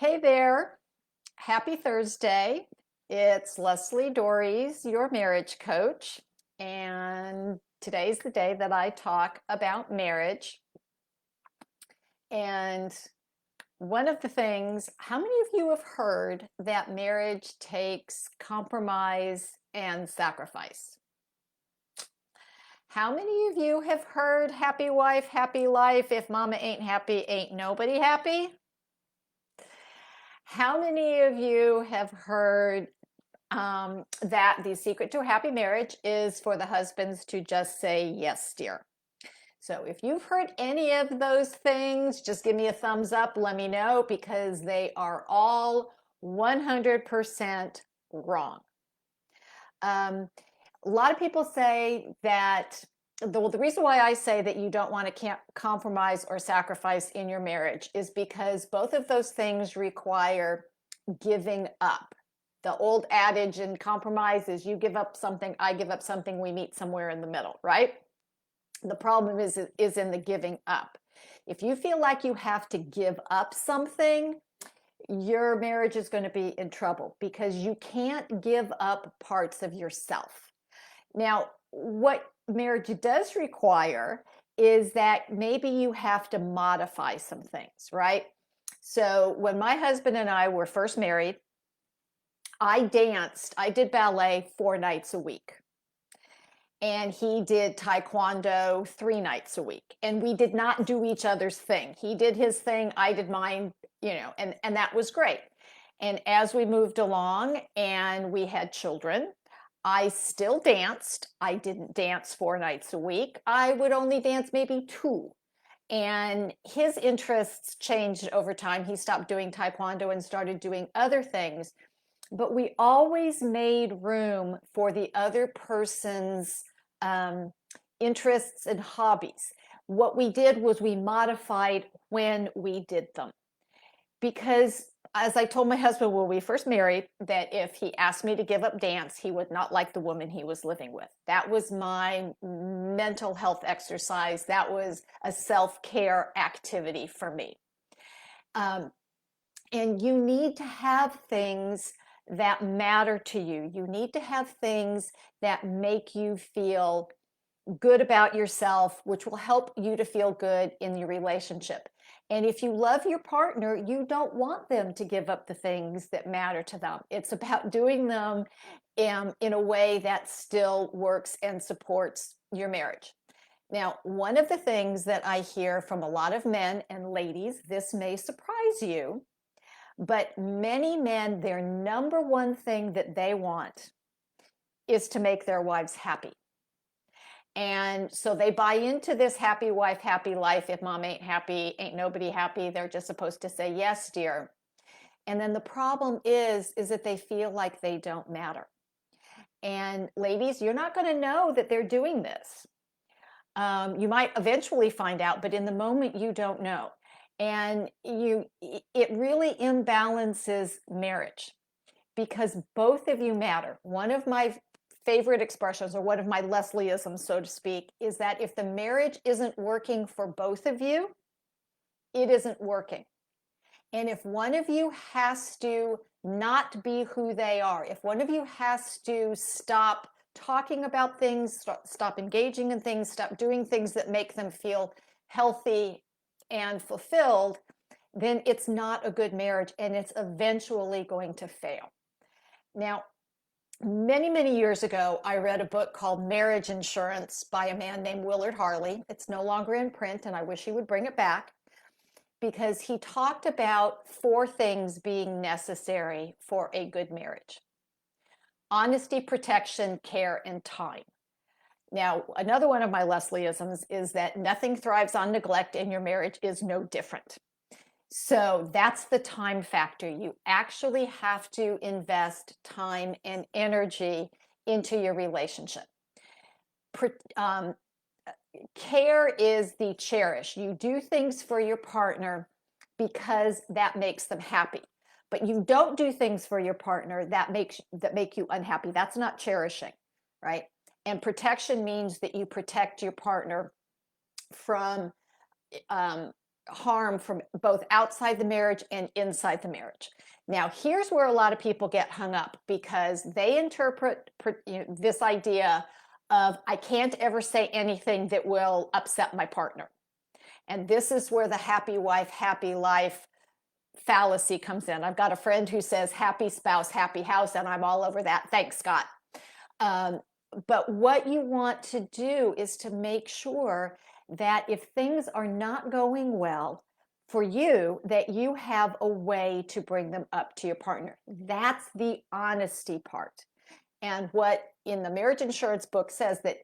Hey there. Happy Thursday. It's Leslie Dories, your marriage coach. And today's the day that I talk about marriage. And one of the things, how many of you have heard that marriage takes compromise and sacrifice? How many of you have heard happy wife, happy life? If mama ain't happy, ain't nobody happy? How many of you have heard that the secret to a happy marriage is for the husbands to just say, yes, dear? So if you've heard any of those things, just give me a thumbs up, let me know, because they are all 100% wrong. A lot of people say that the reason why I say that you don't want to compromise or sacrifice in your marriage is because both of those things require giving up. The old adage in compromise is you give up something, I give up something, we meet somewhere in the middle, right? The problem is in the giving up. If you feel like you have to give up something, your marriage is going to be in trouble because you can't give up parts of yourself. Now, what marriage does require is that maybe you have to modify some things, right? So when my husband and I were first married, I did ballet 4 nights a week. And he did taekwondo 3 nights a week. And we did not do each other's thing. He did his thing, I did mine, and that was great. And as we moved along and we had children, I still danced. I didn't dance 4 nights a week. I would only dance maybe two. And his interests changed over time. He stopped doing taekwondo and started doing other things. But we always made room for the other person's interests and hobbies. What we did was we modified when we did them. Because as I told my husband when we first married, that if he asked me to give up dance, he would not like the woman he was living with. That was my mental health exercise. That was a self-care activity for me. And you need to have things that matter to you. You need to have things that make you feel good about yourself, which will help you to feel good in your relationship. And if you love your partner, you don't want them to give up the things that matter to them. It's about doing them in a way that still works and supports your marriage. Now, one of the things that I hear from a lot of men and ladies, this may surprise you, but many men, their number one thing that they want is to make their wives happy. And so they buy into this happy wife, happy life. If mom ain't happy, ain't nobody happy. They're just supposed to say, yes, dear. And then the problem is that they feel like they don't matter. And ladies, you're not going to know that they're doing this. You might eventually find out, but in the moment you don't know. And it really imbalances marriage because both of you matter. One of my favorite expressions, or one of my Leslieisms, so to speak, is that if the marriage isn't working for both of you, it isn't working. And if one of you has to not be who they are, if one of you has to stop talking about things, stop engaging in things, stop doing things that make them feel healthy and fulfilled, then it's not a good marriage and it's eventually going to fail. Now, many, many years ago, I read a book called Marriage Insurance by a man named Willard Harley. It's no longer in print, and I wish he would bring it back because he talked about 4 things being necessary for a good marriage: honesty, protection, care, and time. Now, another one of my Leslieisms is that nothing thrives on neglect, and your marriage is no different. So that's the time factor. You actually have to invest time and energy into your relationship. Care is the cherish. You do things for your partner because that makes them happy. But you don't do things for your partner that make you unhappy. That's not cherishing, right? And protection means that you protect your partner from harm from both outside the marriage and inside the marriage. Now, here's where a lot of people get hung up because they interpret this idea of I can't ever say anything that will upset my partner. And this is where the happy wife, happy life fallacy comes in. I've got a friend who says happy spouse, happy house, and I'm all over that. Thanks, Scott. But what you want to do is to make sure that if things are not going well for you, that you have a way to bring them up to your partner. That's the honesty part. And what in the marriage insurance book says that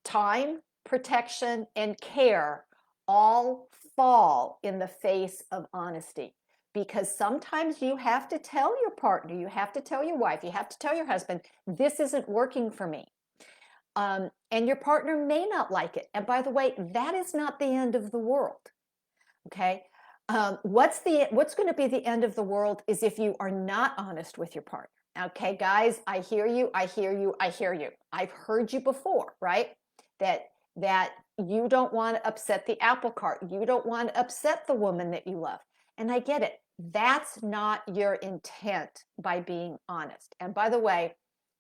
time, protection, and care all fall in the face of honesty. Because sometimes you have to tell your partner, you have to tell your wife, you have to tell your husband, this isn't working for me. And your partner may not like it. And by the way, that is not the end of the world. Okay. What's going to be the end of the world is if you are not honest with your partner. Okay, guys, I hear you. I hear you. I hear you. I've heard you before, right? That you don't want to upset the apple cart. You don't want to upset the woman that you love. And I get it. That's not your intent by being honest. And by the way,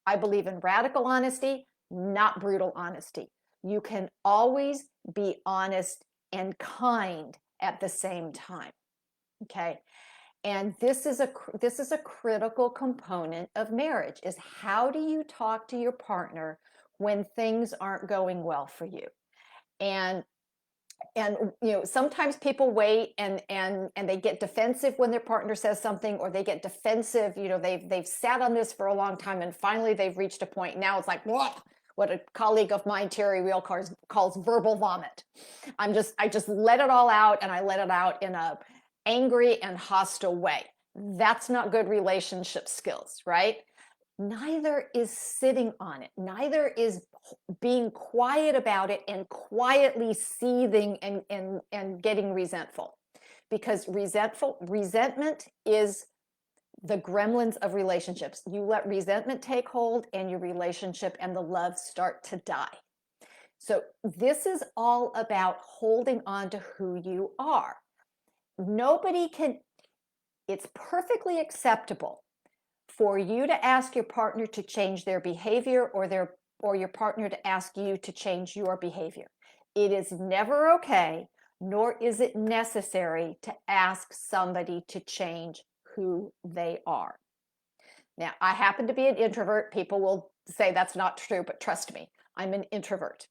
I believe in radical honesty, not brutal honesty. You can always be honest and kind at the same time. Okay. And this is a critical component of marriage is how do you talk to your partner when things aren't going well for you? And sometimes people wait and they get defensive when their partner says something, or they get defensive, they've sat on this for a long time and finally they've reached a point. Now it's like, what a colleague of mine, Terry Real, calls verbal vomit. I just let it all out, and I let it out in a angry and hostile way. That's not good relationship skills, right? Neither is sitting on it. Neither is being quiet about it and quietly seething and getting resentful. Because resentment is the gremlins of relationships. You let resentment take hold and your relationship and the love start to die. So this is all about holding on to who you are. It's perfectly acceptable for you to ask your partner to change their behavior or your partner to ask you to change your behavior. It is never okay, nor is it necessary to ask somebody to change who they are. Now, I happen to be an introvert. People will say that's not true, but trust me, I'm an introvert.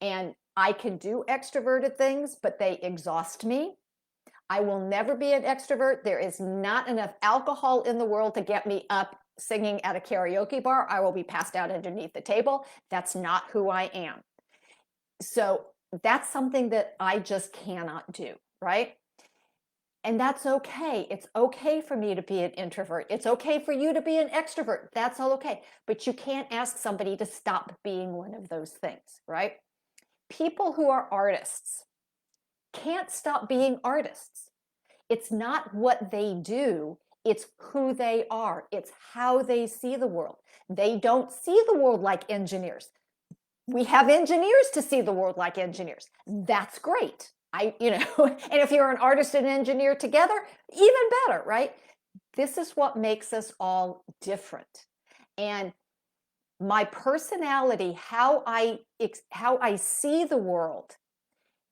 And I can do extroverted things, but they exhaust me. I will never be an extrovert. There is not enough alcohol in the world to get me up singing at a karaoke bar. I will be passed out underneath the table. That's not who I am. So that's something that I just cannot do, right? And that's okay. It's okay for me to be an introvert. It's okay for you to be an extrovert. That's all okay. But you can't ask somebody to stop being one of those things, right? People who are artists can't stop being artists. It's not what they do, it's who they are. It's how they see the world. They don't see the world like engineers. We have engineers to see the world like engineers. That's great. And if you're an artist and engineer together, even better, right? This is what makes us all different. And my personality, how I see the world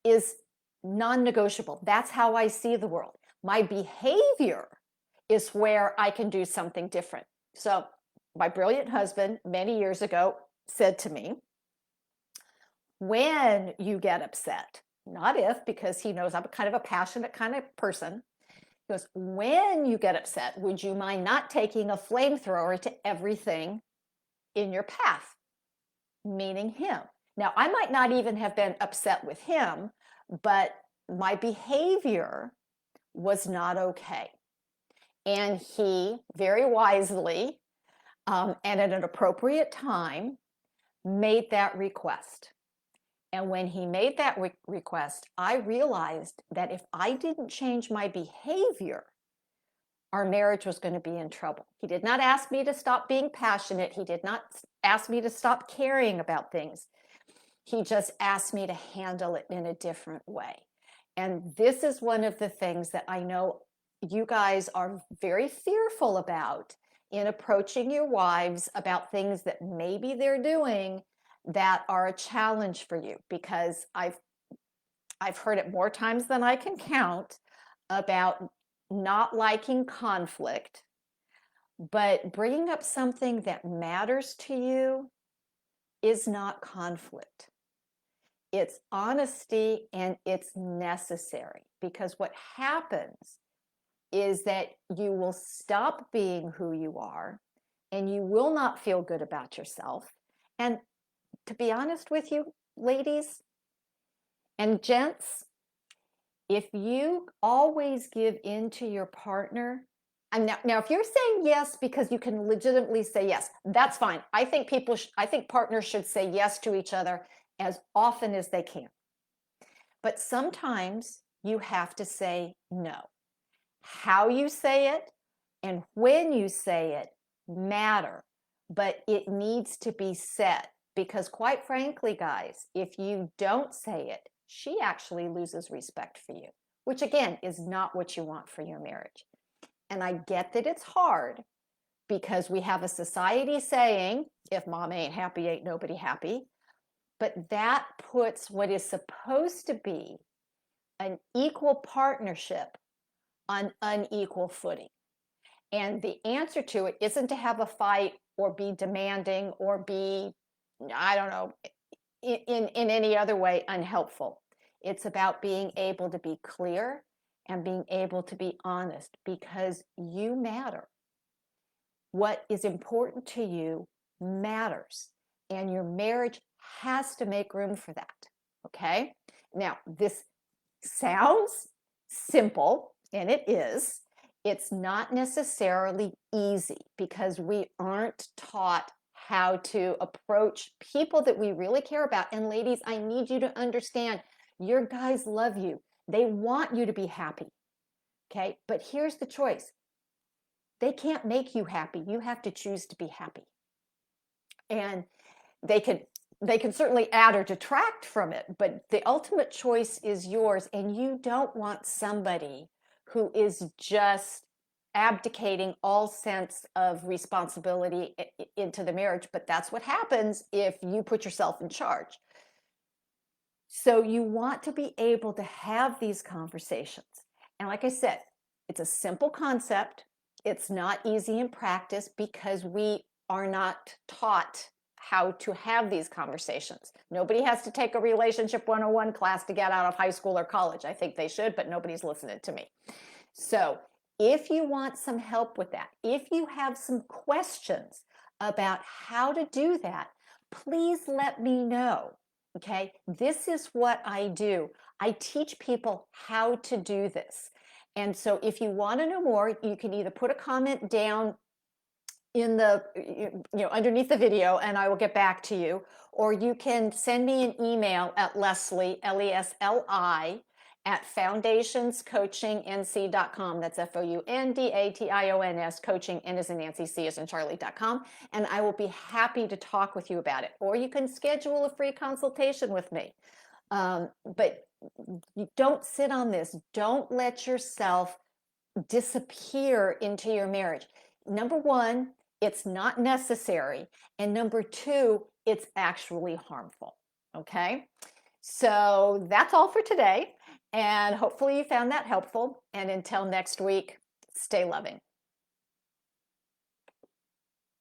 is non-negotiable. That's how I see the world. My behavior is where I can do something different. So my brilliant husband many years ago said to me, when you get upset, not if, because he knows I'm kind of a passionate kind of person, he goes, when you get upset, would you mind not taking a flamethrower to everything in your path? Meaning him. Now, I might not even have been upset with him, but my behavior was not okay. And he very wisely and at an appropriate time made that request. And when he made that request, I realized that if I didn't change my behavior, our marriage was going to be in trouble. He did not ask me to stop being passionate. He did not ask me to stop caring about things. He just asked me to handle it in a different way. And this is one of the things that I know you guys are very fearful about in approaching your wives about things that maybe they're doing that are a challenge for you, because I've heard it more times than I can count about not liking conflict, but bringing up something that matters to you is not conflict. It's honesty, and it's necessary, because what happens is that you will stop being who you are, and you will not feel good about yourself. And to be honest with you, ladies and gents, if you always give in to your partner, and now if you're saying yes because you can legitimately say yes, that's fine. I think partners should say yes to each other as often as they can. But sometimes you have to say no. How you say it and when you say it matter, but it needs to be said, because quite frankly, guys, if you don't say it, she actually loses respect for you, which again is not what you want for your marriage. And I get that it's hard, because we have a society saying, if mom ain't happy, ain't nobody happy. But that puts what is supposed to be an equal partnership on unequal footing. And the answer to it isn't to have a fight or be demanding or be, I don't know, in any other way unhelpful. It's about being able to be clear and being able to be honest, because you matter. What is important to you matters, and your marriage has to make room for that. Okay? Now, this sounds simple, and it is. It's not necessarily easy, because we aren't taught how to approach people that we really care about. And ladies, I need you to understand, your guys love you. They want you to be happy. Okay? But here's the choice. They can't make you happy. You have to choose to be happy. And they can certainly add or detract from it, but the ultimate choice is yours. And you don't want somebody who is just abdicating all sense of responsibility into the marriage. But that's what happens if you put yourself in charge. So you want to be able to have these conversations. And like I said, it's a simple concept. It's not easy in practice, because we are not taught how to have these conversations. Nobody has to take a relationship 101 class to get out of high school or college. I think they should, but nobody's listening to me. So if you want some help with that, if you have some questions about how to do that, please let me know. Okay, this is what I do. I teach people how to do this. And so if you want to know more, you can either put a comment down in the, underneath the video, and I will get back to you, or you can send me an email at Lesli, Lesli, at foundationscoachingnc.com. That's FOUNDATIONS, coaching, N as in Nancy, C as in Charlie.com. And I will be happy to talk with you about it. Or you can schedule a free consultation with me. But you don't sit on this. Don't let yourself disappear into your marriage. Number one, it's not necessary. And number two, it's actually harmful. Okay? So that's all for today. And hopefully you found that helpful. And until next week, stay loving.